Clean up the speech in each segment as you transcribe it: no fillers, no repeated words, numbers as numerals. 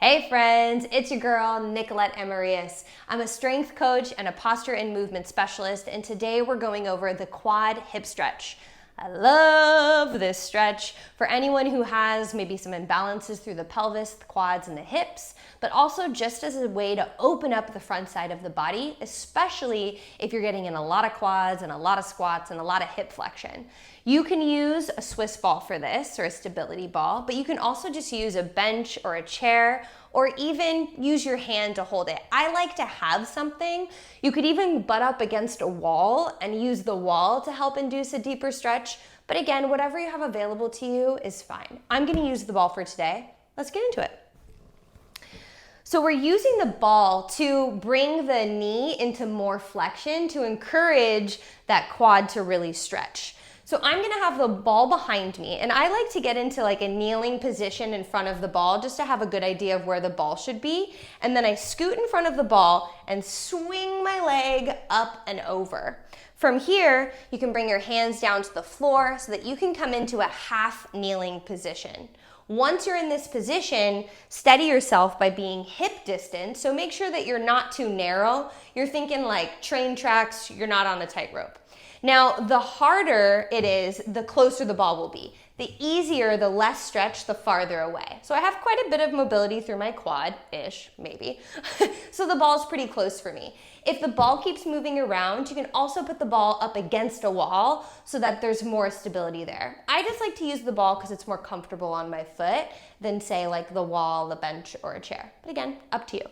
Hey friends, it's your girl, Nicolette Amarillas. I'm a strength coach and a posture and movement specialist, and today we're going over the quad hip stretch. I love this stretch for anyone who has maybe some imbalances through the pelvis, the quads, and the hips, but also just as a way to open up the front side of the body, especially if you're getting in a lot of quads and a lot of squats and a lot of hip flexion. You can use a Swiss ball for this, or a stability ball, but you can also just use a bench or a chair, or even use your hand to hold it. I like to have something. You could even butt up against a wall and use the wall to help induce a deeper stretch. But again, whatever you have available to you is fine. I'm gonna use the ball for today. Let's get into it. So we're using the ball to bring the knee into more flexion to encourage that quad to really stretch. So I'm gonna have the ball behind me, and I like to get into like a kneeling position in front of the ball just to have a good idea of where the ball should be. And then I scoot in front of the ball and swing my leg up and over. From here, you can bring your hands down to the floor so that you can come into a half kneeling position. Once you're in this position, steady yourself by being hip distance. So make sure that you're not too narrow. You're thinking like train tracks, you're not on a tightrope. Now, the harder it is, the closer the ball will be. The easier, the less stretch, the farther away. So I have quite a bit of mobility through my quad-ish, maybe. So the ball's pretty close for me. If the ball keeps moving around, you can also put the ball up against a wall so that there's more stability there. I just like to use the ball because it's more comfortable on my foot than say like the wall, the bench, or a chair. But again, up to you.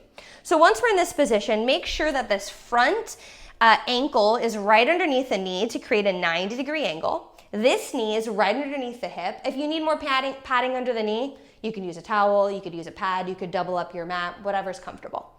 So once we're in this position, make sure that this front ankle is right underneath the knee to create a 90-degree angle. This knee is right underneath the hip. If you need more padding under the knee, you can use a towel, you could use a pad, you could double up your mat, whatever's comfortable.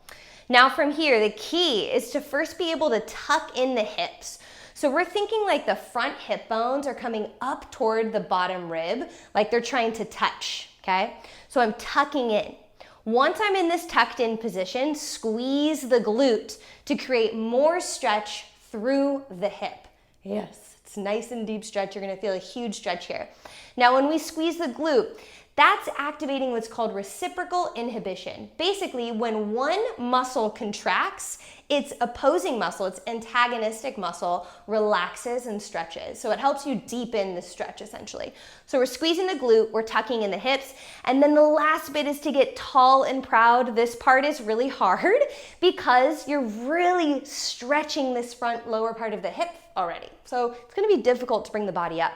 Now from here, the key is to first be able to tuck in the hips. So we're thinking like the front hip bones are coming up toward the bottom rib, like they're trying to touch, okay? So I'm tucking in. Once I'm in this tucked in position, squeeze the glute to create more stretch through the hip. Yes, it's nice and deep stretch. You're gonna feel a huge stretch here. Now, when we squeeze the glute, that's activating what's called reciprocal inhibition. Basically, when one muscle contracts, its opposing muscle, its antagonistic muscle, relaxes and stretches. So it helps you deepen the stretch, essentially. So we're squeezing the glute, we're tucking in the hips, and then the last bit is to get tall and proud. This part is really hard because you're really stretching this front lower part of the hip already. So it's gonna be difficult to bring the body up.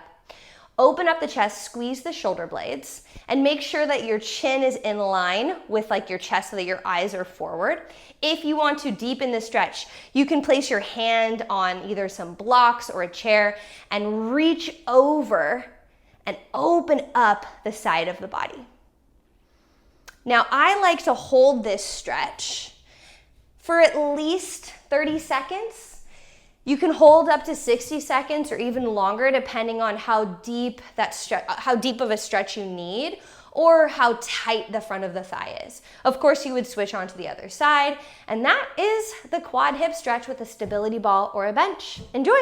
Open up the chest, squeeze the shoulder blades, and make sure that your chin is in line with like your chest so that your eyes are forward. If you want to deepen the stretch, you can place your hand on either some blocks or a chair and reach over and open up the side of the body. Now, I like to hold this stretch for at least 30 seconds. You can hold up to 60 seconds or even longer depending on how deep of a stretch you need or how tight the front of the thigh is. Of course, you would switch on to the other side, and that is the quad hip stretch with a stability ball or a bench. Enjoy!